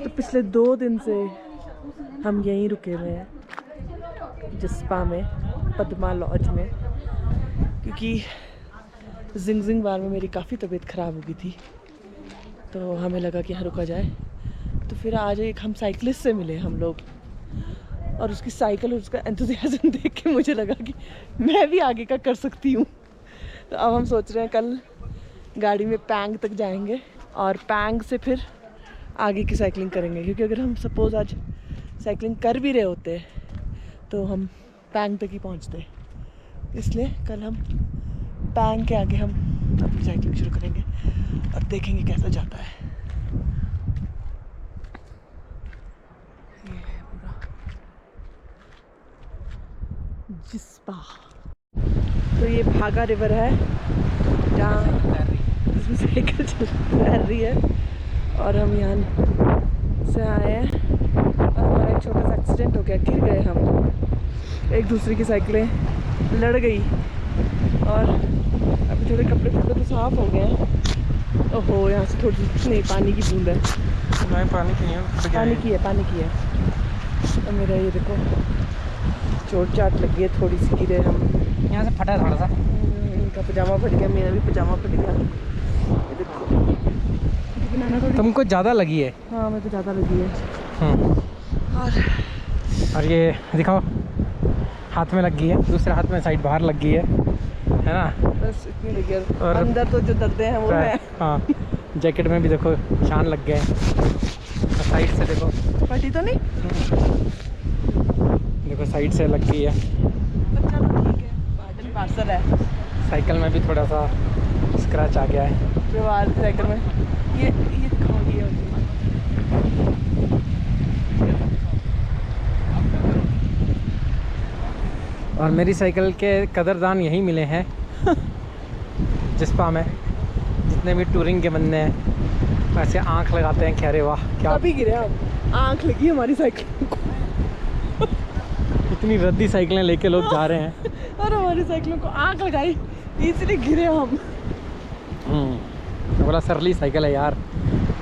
तो पिछले 2 दिन से हम यहीं रुके हुए हैं, जिस्पा में, पद्मा लॉज में, क्योंकि जिंगजिंग बार में मेरी काफ़ी तबीयत ख़राब हो गई थी, तो हमें लगा कि यहाँ रुका जाए। तो फिर आज एक हम साइकिलिस्ट से मिले हम लोग, और उसकी साइकिल और उसका एंथुसियाज्म देख के मुझे लगा कि मैं भी आगे का कर सकती हूँ। तो अब हम सोच रहे हैं कल गाड़ी में पैंग तक जाएंगे और पैंग से फिर आगे की साइकिलिंग करेंगे, क्योंकि अगर हम सपोज़ आज साइकिलिंग कर भी रहे होते तो हम पैंग तक ही पहुँचते। इसलिए कल हम पैंग के आगे हम अपनी साइकिलिंग शुरू करेंगे और देखेंगे कैसा जाता है। ये है पूरा जिस्पा। तो ये भागा रिवर है जहाँ इसमें साइकिल तैर रही है, और हम यहाँ से आए हैं और हमारा एक छोटा सा एक्सीडेंट हो गया, गिर गए हम, एक दूसरे की साइकिलें लड़ गई और अभी थोड़े कपड़े तो साफ हो गए हैं। ओहो, यहाँ से थोड़ी नहीं पानी की बूंद है, पानी की है, पानी की है। और मेरा ये देखो चोट चाट लगी है, थोड़ी सी गिरे हम, यहाँ से फटा है थोड़ा सा, इनका पजामा फट गया, मेरा भी पजामा फट गया। ये देखो तुमको ज़्यादा लगी है। हाँ, मैं तो ज़्यादा लगी है। और ये दिखाओ, हाथ में लग गई है, दूसरे हाथ में साइड बाहर लग गई है ना, बस इतनी लगी है। और अंदर तो जो दर्द है वो है। हाँ, जैकेट में भी देखो निशान लग गए, और साइड से देखो फटी तो नहीं, देखो साइड से लग गई है। अच्छा तो ठीक है, पार्सल पार्सल है। साइकिल में भी थोड़ा सा स्क्रैच आ गया है। व्यवहार साइकिल में ये दिखाओ, ये और मेरी साइकिल के कदरदान यही मिले हैं जिस्पा में, जितने भी टूरिंग के बंदे हैं वैसे आंख लगाते हैं कि अरे वाह क्या अभी गिरे हम, आंख लगी हमारी साइकिल को। इतनी रद्दी साइकिलें लेके लोग जा रहे हैं और हमारी साइकिलों को आंख लगाई, इसलिए गिरे हम। बोला सरली साइकिल है यार,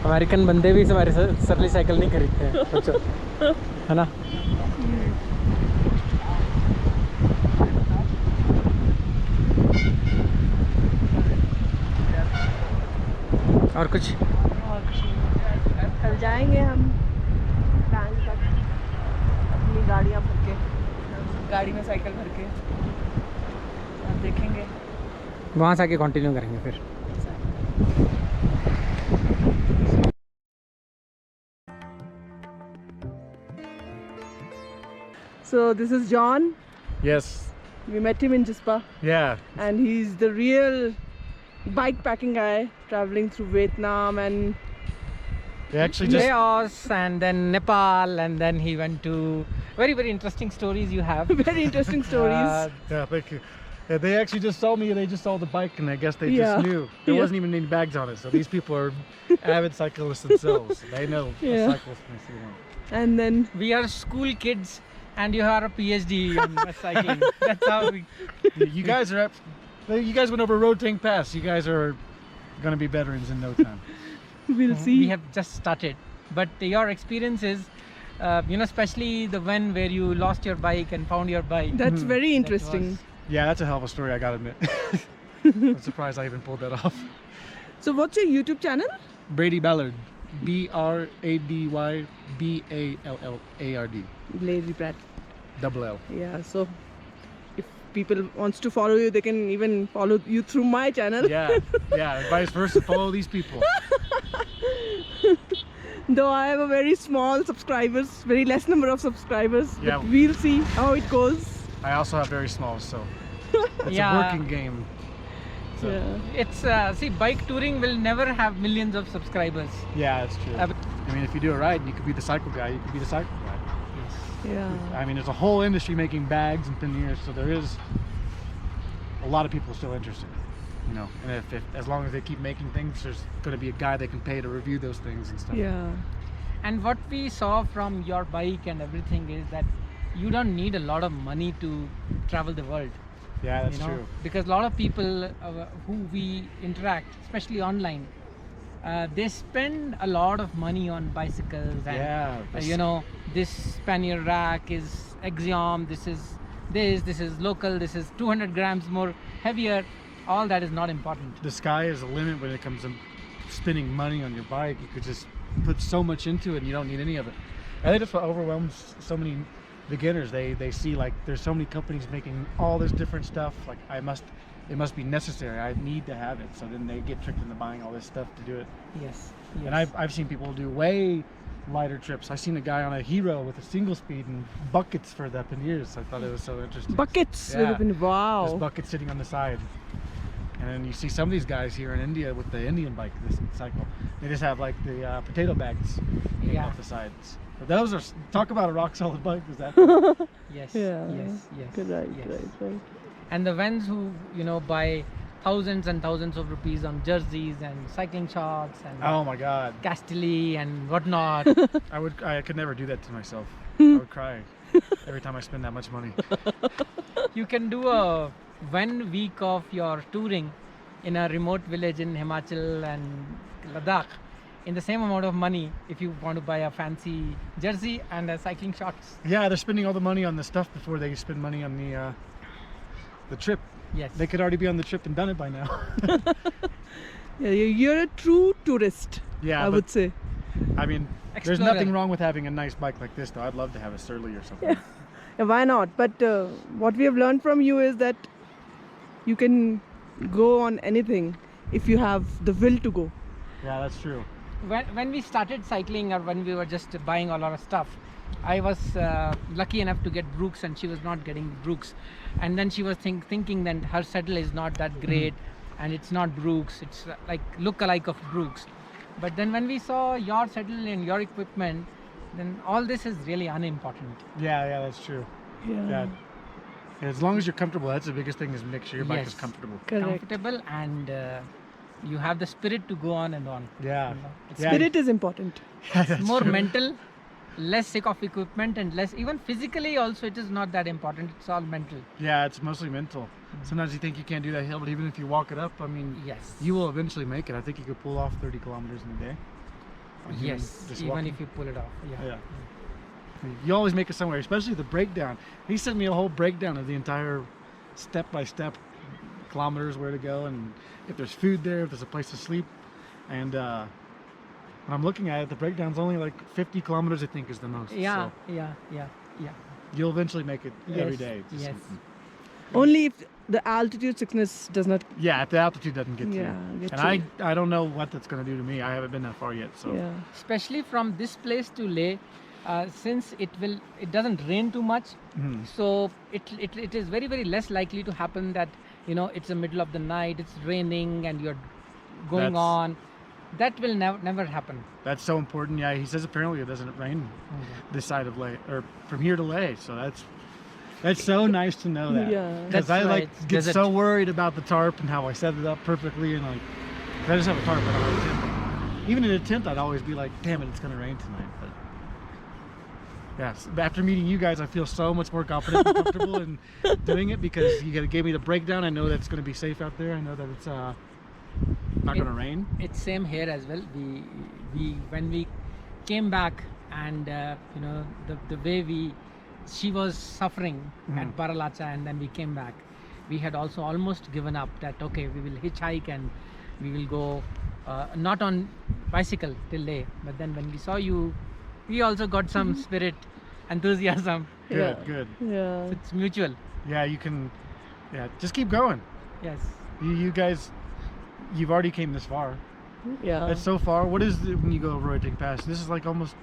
अमेरिकन बंदे भी हमारे सरली साइकिल नहीं खरीदते हैं, सोचो है ना। और कुछ कल जाएंगे हम पैंग तक अपनी गाड़ियाँ भर के, गाड़ी में साइकिल भर के, और देखेंगे वहाँ से आके कंटिन्यू करेंगे फिर। So this is John. Yes. We met him in Jispa, Yeah. and he's the real bike packing guy traveling through Vietnam and They actually just Laos and then Nepal, and then he went to very interesting stories you have. very interesting stories. yeah, thank you. Yeah, they actually just saw me. They just saw the bike, and I guess they Yeah. just knew there Yeah. wasn't even any bags on it. So these people are avid cyclists themselves. They know Yeah. a cyclist when they see one. And then We are school kids and you are a PhD in cycling. That's how we... You guys are up. You guys went over Road Tank Pass. You guys are gonna be veterans in no time. we'll see. We have just started. But your experiences, especially the one where you lost your bike and found your bike. That's very That interesting. Yeah, that's a hell of a story. I gotta admit. I'm surprised I even pulled that off. So what's your YouTube channel? Brady Ballard. BRADYBALLARD. Lady Brat. Double L. Yeah, so if people wants to follow you, they can even follow you through my channel. Yeah, yeah. Vice versa. Follow these people. Though I have a very small subscribers, very less number of subscribers, Yeah. but we'll see how it goes. I also have very small, so it's Yeah. a working game. So, Yeah. It's, see, bike touring will never have millions of subscribers. yeah, that's true. Uh, I mean, if you do it right, you could be the cycle guy. You could be the cycle guy. Yeah. I mean, there's a whole industry making bags and panniers, so there is a lot of people still interested. And if as long as they keep making things, there's going to be a guy they can pay to review those things and stuff. Yeah. And what we saw from your bike and everything is that you don't need a lot of money to travel the world. Yeah, that's true. Because a lot of people who we interact, especially online, they spend a lot of money on bicycles and Yeah, you know, this pannier rack is Axiom, this is local, this is 200 grams more heavier. All that is not important. the sky is the limit when it comes to spending money on your bike. You could just put so much into it and you don't need any of it. I think that's what overwhelms so many beginners. They see like there's so many companies making all this different stuff, like it must be necessary, I need to have it, so then they get tricked into buying all this stuff to do it. Yes. And I've seen people do way lighter trips. I've seen a guy on a Hero with a single speed and buckets for the panniers. I thought it was so interesting. Buckets. Yeah. With There's wow. buckets sitting on the side. And then you see some of these guys here in India with the Indian bike, this cycle. They just have like the potato bags hanging Yeah. off the sides. But those are, talk about a rock solid bike. Is that? Yes. Yeah. Yes. Yes. Good, right, yes. right. And the ones who, you know, buy thousands and thousands of rupees on jerseys and cycling shorts and Oh my God. Castelli and whatnot. I could never do that to myself. I would cry every time I spend that much money. You can do a 1 week of your touring in a remote village in Himachal and Ladakh in the same amount of money if you want to buy a fancy jersey and a cycling shorts. Yeah, they're spending all the money on the stuff before they spend money on the trip. Yes. They could already be on the trip and done it by now. Yeah, you're a true tourist. Yeah, I but- would say. I mean, there's Explorer. nothing wrong with having a nice bike like this, though. I'd love to have a Surly or something. Yeah, why not? But what we have learned from you is that you can go on anything if you have the will to go. Yeah, that's true. When we started cycling or when we were just buying a lot of stuff, I was lucky enough to get Brooks and she was not getting Brooks. And then she was thinking that her saddle is not that great and it's not Brooks, it's like look-alike of Brooks. But then when we saw your saddle and your equipment, then all this is really unimportant. Yeah, that's true. Yeah. As long as you're comfortable, that's the biggest thing, is make sure your bike is Yes. comfortable. Correct. Comfortable and you have the spirit to go on and on. Yeah. You know, it's Yeah. Spirit is important. That's more true. mental, less sick of equipment and less, even physically also it is not that important, it's all mental. Yeah, it's mostly mental. Sometimes you think you can't do that hill, but even if you walk it up, I mean, Yes. you will eventually make it. I think you could pull off 30 kilometers in a day. Like, Yes, just even walking. if you pull it off. Yeah. Yeah. You always make it somewhere, especially the breakdown. He sent me a whole breakdown of the entire step-by-step kilometers, where to go, and if there's food there, if there's a place to sleep. And when I'm looking at it, the breakdown's only like 50 kilometers, I think, is the most. Yeah, So yeah. you'll eventually make it every Yes, day. Just- yes. Only if the altitude sickness does not. Yeah, if the altitude doesn't get to Yeah, you. get And to I don't know what that's going to do to me. I haven't been that far yet, so. Yeah. Especially from this place to Leh, since it doesn't rain too much, Mhm. so it is very, very less likely to happen that, you know, it's the middle of the night, it's raining and you're going That's- on. That will never happen. That's so important. Yeah, he says apparently it doesn't rain this side of Leh, or from here to Leh. So that's so nice to know that. Yeah. Because That's I why like it's get desert. so worried about the tarp and how I set it up perfectly, and like, if I just have a tarp, I don't have a tent. Even in a tent, I'd always be like, damn it, it's gonna rain tonight. But yes, after meeting you guys, I feel so much more confident and comfortable in doing it, because you gave me the breakdown. I know that's gonna be safe out there. I know that it's not gonna rain. It's same here as well. We when we came back and you know, the way she was suffering at Baralacha and then we came back, we had also almost given up that okay, we will hitchhike and we will go not on bicycle till Leh. But then when we saw you, we also got some spirit, enthusiasm. Good, Yeah. good. Yeah. It's mutual. Yeah, you can. Yeah, just keep going. Yes. You guys, you've already came this far. Yeah. That's so far. What is it when you go over Roiting Pass? This is like almost.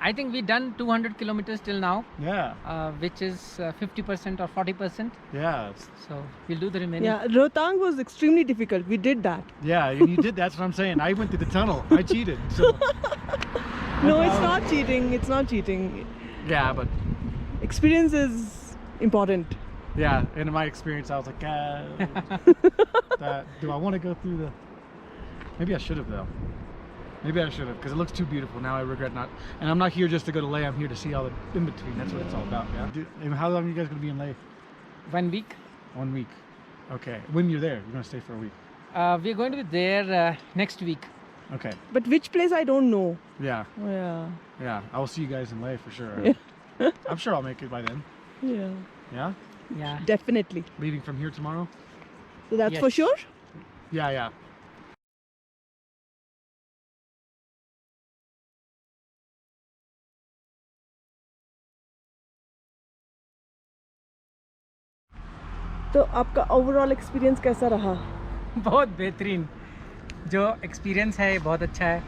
I think we done 200 kilometers till now, Yeah, which is 50% or 40%. yeah, So we'll do the remaining. Yeah. Rohtang was extremely difficult. We did that. yeah. You did. That's what I'm saying. I went through the tunnel. I cheated. So No, it's not cheating. It's not cheating. yeah, but Experience is important. yeah. In my experience, I was like, do I want to go through the? Maybe I should have though. Maybe I should have, because it looks too beautiful. Now I regret not. And I'm not here just to go to Leh. I'm here to see all the in between. That's what it's all about. Yeah. And how long are you guys gonna be in Leh? 1 week. 1 week. Okay. When you're there, you're gonna stay for a week. We're going to be there next week. Okay. But which place I don't know. Yeah. Yeah. Yeah. I will see you guys in Leh for sure. I'm sure I'll make it by then. Yeah. Yeah. Yeah. Definitely. Leaving from here tomorrow. So that's for Yes. sure. Yeah. Yeah. तो आपका overall experience कैसा रहा? बहुत बेहतरीन। जो experience है ये बहुत अच्छा है।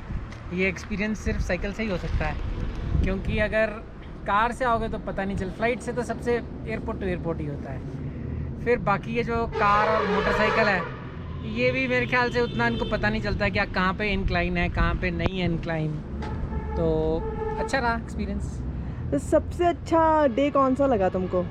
ये एक्सपीरियंस सिर्फ साइकिल से ही हो सकता है, क्योंकि अगर कार से आओगे तो पता नहीं चल। फ्लाइट से तो सबसे एयरपोर्ट टू एयरपोर्ट ही होता है। फिर बाकी ये जो कार और मोटरसाइकिल है, ये भी मेरे ख्याल से उतना इनको पता नहीं चलता कि कहाँ पे इंक्लाइन है, कहाँ पे नहीं है इंक्लाइन। तो अच्छा रहा एक्सपीरियंस। तो सबसे अच्छा डे कौन सा लगा तुमको?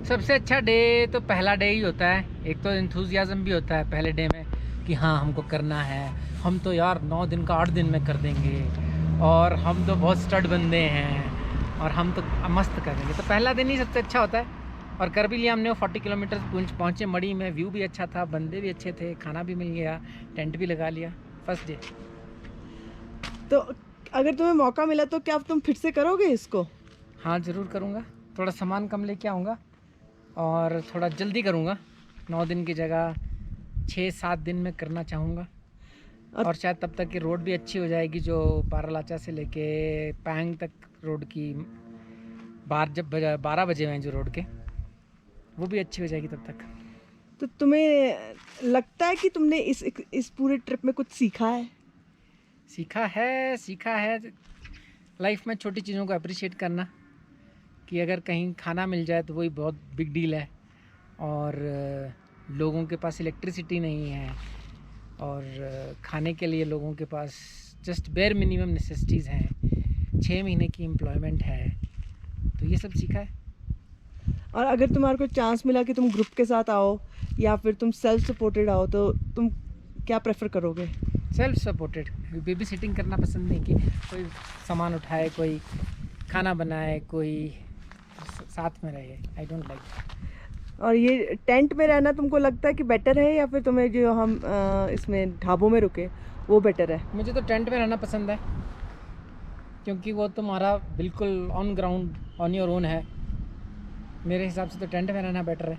सबसे अच्छा डे तो पहला डे ही होता है। एक तो एंथुजियाज्म भी होता है पहले डे में कि हाँ हमको करना है, हम तो यार 9 दिन का 8 दिन में कर देंगे, और हम तो बहुत स्टड बंदे हैं, और हम तो मस्त कर देंगे। तो पहला दिन ही सबसे अच्छा होता है। और कर भी लिया हमने। 40 किलोमीटर पहुँचे मड़ी में। व्यू भी अच्छा था, बंदे भी अच्छे थे, खाना भी मिल गया, टेंट भी लगा लिया फर्स्ट डे। तो अगर तुम्हें मौका मिला तो क्या तुम फिर से करोगे इसको? हाँ ज़रूर करूँगा। थोड़ा सामान कम लेके आऊँगा और थोड़ा जल्दी करूँगा। 9 दिन की जगह 6-7 दिन में करना चाहूँगा। और शायद तब तक की रोड भी अच्छी हो जाएगी, जो बारालाचा से लेके पैंग तक रोड की 12 बजे हुए हैं जो रोड के, वो भी अच्छी हो जाएगी तब तक। तो तुम्हें लगता है कि तुमने इस पूरे ट्रिप में कुछ सीखा है? सीखा है लाइफ में छोटी चीज़ों को अप्रिशिएट करना, कि अगर कहीं खाना मिल जाए तो वही बहुत बिग डील है। और लोगों के पास इलेक्ट्रिसिटी नहीं है, और खाने के लिए लोगों के पास जस्ट बेयर मिनिमम नेसेसिटीज़ हैं। 6 महीने की एम्प्लॉयमेंट है। तो ये सब सीखा है। और अगर तुम्हारे को चांस मिला कि तुम ग्रुप के साथ आओ या फिर तुम सेल्फ सपोर्टेड आओ, तो तुम क्या प्रेफर करोगे? Self supported. बेबी सिटिंग करना पसंद नहीं, कि कोई सामान उठाए, कोई खाना बनाए, कोई साथ में रहे। I don't like. और ये टेंट में रहना तुमको लगता है कि बेटर है, या फिर तुम्हें जो हम इसमें ढाबों में रुके वो बेटर है? मुझे तो टेंट में रहना पसंद है, क्योंकि वो तुम्हारा बिल्कुल on ground, on your own है। मेरे हिसाब से तो टेंट में रहना बेटर है।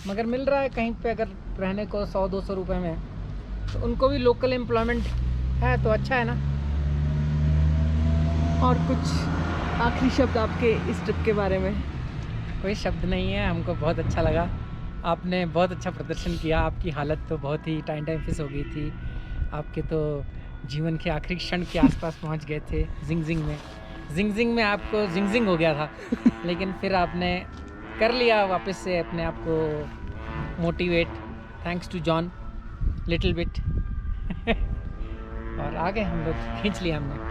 मगर मिल रहा है कहीं पे अगर रहने को 100-200 रुपये में, तो उनको भी लोकल एम्प्लॉयमेंट है तो अच्छा है ना। और कुछ आखिरी शब्द आपके इस ट्रिप के बारे में? कोई शब्द नहीं है, हमको बहुत अच्छा लगा। आपने बहुत अच्छा प्रदर्शन किया। आपकी हालत तो बहुत ही टाइम फिस हो गई थी। आपके तो जीवन के आखिरी क्षण के आसपास पहुंच गए थे। जिंगजिंग में आपको जिंगजिंग हो गया था, लेकिन फिर आपने कर लिया वापस से अपने आप को motivate, thanks to John little bit. और आगे हम लोग खींच लिया हमने।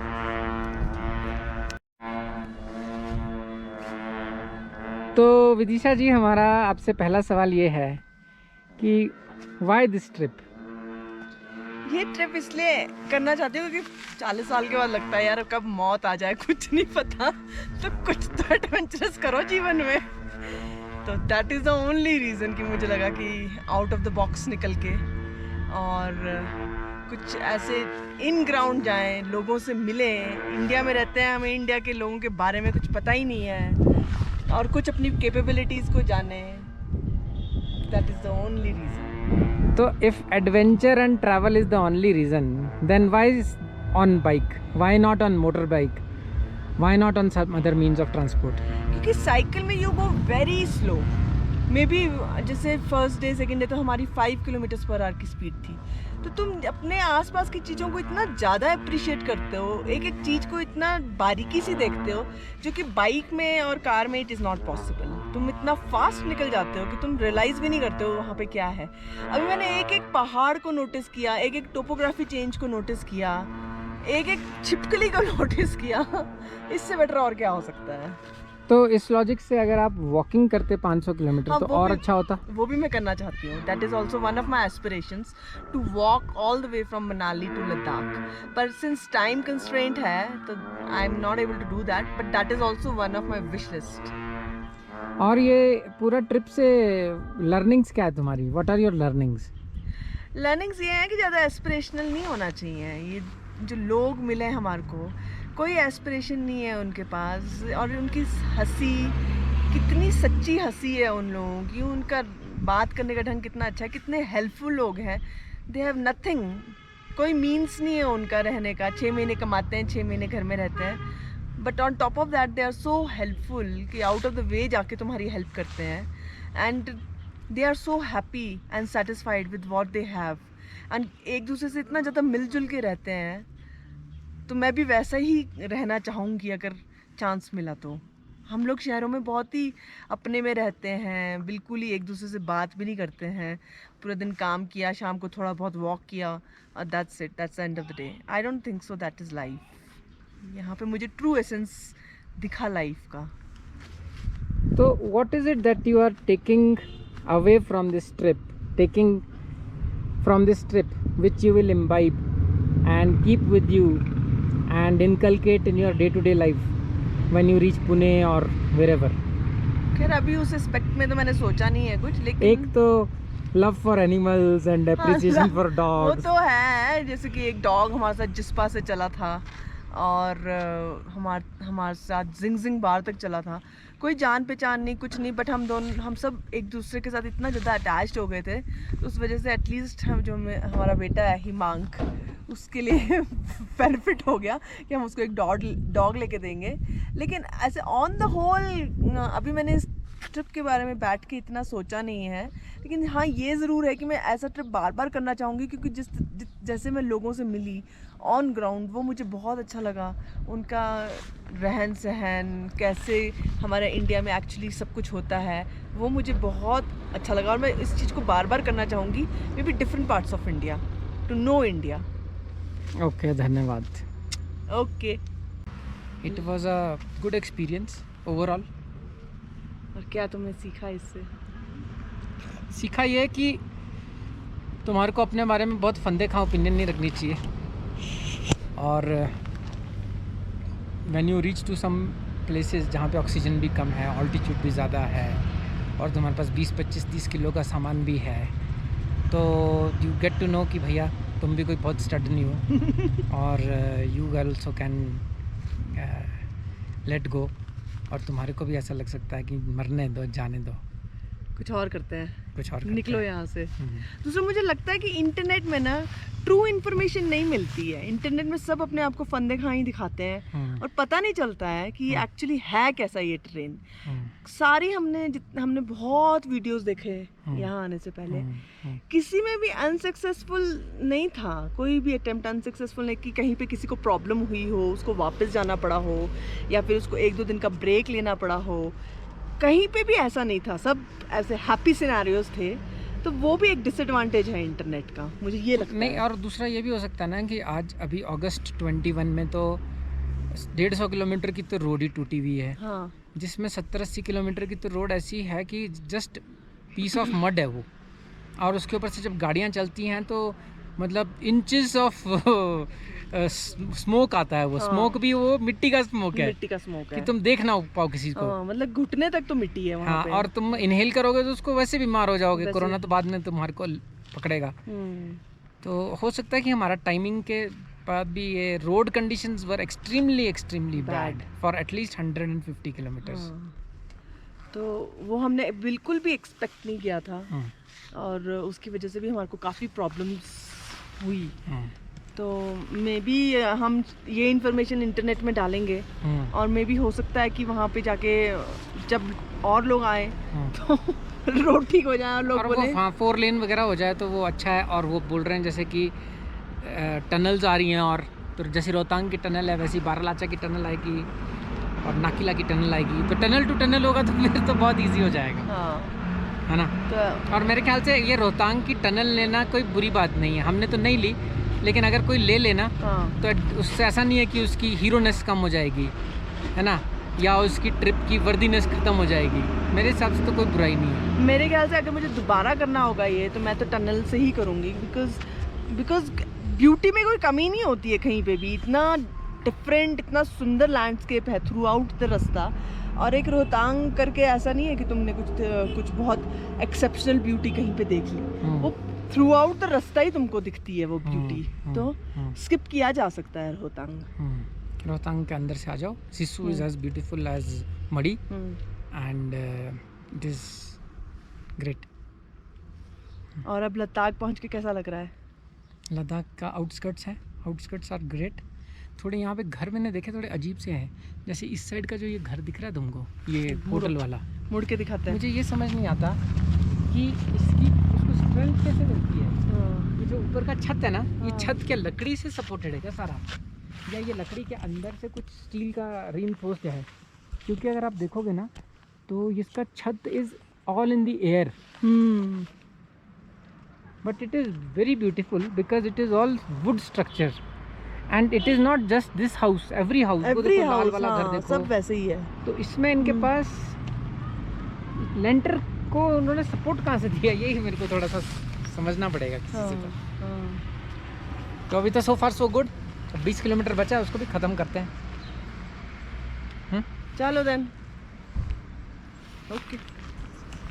तो विदिशा जी, हमारा आपसे पहला सवाल ये है कि व्हाई दिस ट्रिप? ये ट्रिप इसलिए करना चाहती हूँ क्योंकि 40 साल के बाद लगता है यार कब मौत आ जाए कुछ नहीं पता, तो कुछ तो एडवेंचरस करो जीवन में। तो that is the only reason कि मुझे लगा कि आउट ऑफ द बॉक्स निकल के और कुछ ऐसे इन ग्राउंड जाएं, लोगों से मिलें। इंडिया में रहते हैं, हमें इंडिया के लोगों के बारे में कुछ पता ही नहीं है, और कुछ अपनी कैपेबिलिटीज़ को जाने। That is the only reason. तो if adventure and travel is the only reason, then why on bike? Why not on motor bike? Why not on some other means of transport? क्योंकि cycle में you go very slow. Maybe जैसे first day second day तो हमारी 5 kilometres per hour की speed थी, तो तुम अपने आसपास की चीज़ों को इतना ज़्यादा अप्रिशिएट करते हो, एक एक चीज़ को इतना बारीकी से देखते हो, जो कि बाइक में और कार में इट इज़ नॉट पॉसिबल। तुम इतना फास्ट निकल जाते हो कि तुम रियलाइज़ भी नहीं करते हो वहाँ पे क्या है। अभी मैंने एक एक पहाड़ को नोटिस किया, एक एक टोपोग्राफी चेंज को नोटिस किया, एक एक छिपकली को नोटिस किया। इससे बेटर और क्या हो सकता है? तो इस लॉजिक से अगर आप वॉकिंग करते 500 किलोमीटर तो और अच्छा होता। वो भी मैं करना चाहती हूँ। That is also one of my aspirations to walk all the way from Manali to Ladakh, पर सिंस टाइम कंस्ट्रेंट है तो I am not able to do that, but that is also one of my wish list. और ये पूरा trip से learnings क्या है तुम्हारी? What are your learnings? Learnings ये हैं कि ज़्यादा एस्पिरेशनल नहीं होना चाहिए। ये जो लोग मिले हमारे को, कोई एस्पिरेशन नहीं है उनके पास, और उनकी हंसी कितनी सच्ची हंसी है उन लोगों की, उनका बात करने का ढंग कितना अच्छा है, कितने हेल्पफुल लोग हैं। दे हैव नथिंग, कोई मीन्स नहीं है उनका रहने का, 6 महीने कमाते हैं, 6 महीने घर में रहते हैं, but on top of that they are so helpful कि आउट ऑफ द वे जाके तुम्हारी हेल्प करते हैं। And they are so happy and satisfied with what they have, and एक दूसरे से इतना ज़्यादा मिलजुल के रहते हैं। तो मैं भी वैसा ही रहना चाहूँगी अगर चांस मिला तो। हम लोग शहरों में बहुत ही अपने में रहते हैं, बिल्कुल ही एक दूसरे से बात भी नहीं करते हैं, पूरा दिन काम किया, शाम को थोड़ा बहुत वॉक किया, और that's it, that's the end of the day. I don't think so that is life. यहाँ पे मुझे ट्रू एसेंस दिखा लाइफ का। तो what is it that you are taking away from this trip, which you will imbibe and keep with you and inculcate in your day-to-day life when you reach Pune or wherever? खैर अभी उस aspect में तो मैंने सोचा नहीं है कुछ, लेकिन एक तो love for animals and appreciation for वो डॉग्स। तो है, जैसे कि एक डॉग हमारे साथ जिस्पा से चला था, और हमारे साथ जिंग बार तक चला था। कोई जान पहचान नहीं, कुछ नहीं, बट हम सब एक दूसरे के साथ इतना ज़्यादा अटैच्ड हो गए थे, तो उस वजह से एटलीस्ट हमारा बेटा है हिमांक, उसके लिए बेनिफिट हो गया कि हम उसको एक डॉग लेके देंगे। लेकिन ऐसे ऑन द होल अभी मैंने इस ट्रिप के बारे में बैठ के इतना सोचा नहीं है, लेकिन हाँ ये ज़रूर है कि मैं ऐसा ट्रिप बार बार करना चाहूँगी, क्योंकि जैसे मैं लोगों से मिली ऑन ग्राउंड, वो मुझे बहुत अच्छा लगा। उनका रहन सहन, कैसे हमारे इंडिया में एक्चुअली सब कुछ होता है, वो मुझे बहुत अच्छा लगा, और मैं इस चीज़ को बार बार करना चाहूँगी, maybe different parts of India, to know India. Okay, धन्यवाद। Okay. It was a good experience overall. और क्या तुमने सीखा इससे? सीखा ये कि तुम्हारे को अपने बारे में बहुत फंदे खा ओपिनियन नहीं रखनी चाहिए, और when you reach to some places जहाँ पे ऑक्सीजन भी कम है, ऑल्टीट्यूड भी ज़्यादा है, और तुम्हारे पास 20, 25, 30 किलो का सामान भी है, तो यू गेट टू नो कि भैया तुम भी कोई बहुत स्टड नहीं हो, और you also can let go, और तुम्हारे को भी ऐसा लग सकता है कि मरने दो, जाने दो, कुछ और करते हैं, कुछ और निकलो यहाँ से। दूसरा मुझे लगता है कि इंटरनेट में ना ट्रू इन्फॉर्मेशन नहीं मिलती है। इंटरनेट में सब अपने आप को फंदे खा ही दिखाते हैं, और पता नहीं चलता है कि एक्चुअली है कैसा ये ट्रेन। सारी हमने बहुत वीडियोस देखे यहाँ आने से पहले, किसी में भी अनसक्सेसफुल नहीं था, कोई भी अटेम्प्ट अनसक्सेसफुल नहीं, कि कहीं पे किसी को प्रॉब्लम हुई हो, उसको वापस जाना पड़ा हो, या फिर उसको 1-2 दिन का ब्रेक लेना पड़ा हो, कहीं पे भी ऐसा नहीं था, सब ऐसे हैप्पी सिनेरियोज थे। तो वो भी एक डिसएडवांटेज है इंटरनेट का, मुझे ये लगता नहीं। है। और दूसरा ये भी हो सकता है ना कि आज अभी अगस्त 21 में तो 150 किलोमीटर की तो रोड ही टूटी हुई है, हाँ, जिसमें 70-80 किलोमीटर की तो रोड ऐसी है कि जस्ट पीस ऑफ मड है वो, और उसके ऊपर से जब गाड़ियाँ चलती हैं तो मतलब इंचेस ऑफ स्मोक आता है। वो स्मोक भी वो मिट्टी का स्मोक है, मिट्टी का स्मोक कि है, तुम देख ना पाओ किसी को। हाँ, मतलब घुटने तक तो मिट्टी है वहाँ हाँ, पे। और तुम इनहेल करोगे तो उसको वैसे बीमार हो जाओगे, वैसे। कोरोना तो बाद में तुम्हारे को पकड़ेगा। तो हो सकता है कि हमारा टाइमिंग के बाद भी ये road conditions were extremely bad for at least 150 kilometres. तो वो हमने बिल्कुल भी एक्सपेक्ट नहीं किया था, और उसकी वजह से भी हमारे को काफ़ी प्रॉब्लम्स हुई। तो मे बी हम ये इन्फॉर्मेशन इंटरनेट में डालेंगे, और मे बी हो सकता है कि वहाँ पे जाके जब और लोग आए तो रोड ठीक हो जाए, और लोग बोले हाँ 4 लेन वगैरह हो जाए तो वो अच्छा है। और वो बोल रहे हैं जैसे कि टनल्स आ रही हैं, और तो जैसे रोहतांग की टनल है वैसी बारालाचा की टनल आएगी, और नाकिला की टनल आएगी, तो टनल टू टनल होगा तो फिर तो बहुत ईजी हो जाएगा। हाँ, है ना। तो और मेरे ख्याल से ये रोहतांग की टनल लेना कोई बुरी बात नहीं है, हमने तो नहीं ली, लेकिन अगर कोई ले लेना हाँ, तो उससे ऐसा नहीं है कि उसकी हीरोनेस कम हो जाएगी, है ना, या उसकी ट्रिप की वर्दीनेस ख़त्म हो जाएगी। मेरे हिसाब से तो कोई बुराई नहीं है। मेरे ख्याल से अगर मुझे दोबारा करना होगा ये, तो मैं तो टनल से ही करूँगी, बिकॉज ब्यूटी में कोई कमी नहीं होती है कहीं पे भी। इतना डिफरेंट, इतना सुंदर लैंडस्केप है थ्रू आउट द रास्ता, और एक रोहतांग करके ऐसा नहीं है कि तुमने कुछ बहुत एक्सेप्शनल ब्यूटी कहीं पे देख ली। वो थ्रू आउट द रास्ता ही तुमको दिखती है वो ब्यूटी, तो हम्म। स्किप किया जा सकता है रोहतांग। रोहतांग के अंदर से आ जाओ। Sissu is as beautiful as Marhi and it is great. और अब लद्दाख पहुंच के कैसा लग रहा है? लद्दाख का आउटस्कर्ट्स है, आउटस्कर्ट्स आर ग्रेट। थोड़े यहाँ पे घर मैंने देखे थोड़े अजीब से हैं, जैसे इस साइड का जो ये घर दिख रहा है तुमको, ये होटल वाला, मुड़ के दिखाते हैं। मुझे ये समझ नहीं आता कि इसकी उसको स्ट्रेंथ कैसे मिलती है। ये जो ऊपर का छत है ना, ये छत क्या लकड़ी से सपोर्टेड है क्या सारा, या ये लकड़ी के अंदर से कुछ स्टील का रीइंफोर्स्ड है? क्योंकि अगर आप देखोगे ना तो इसका छत is all in the air, but it is very beautiful because it is all wood structure and it is not just this house, every house, वो एवरी देखो लाल हाउस, वाला घर देखो, सब वैसे ही है। तो इसमें इनके पास लेंटर को उन्होंने सपोर्ट कहाँ से दिया, यही मेरे को थोड़ा सा समझना पड़ेगा किसी से तो अभी तो सो फार सो गुड। 20 किलोमीटर बचा है, उसको भी ख़त्म करते हैं। चलो देन, ओके।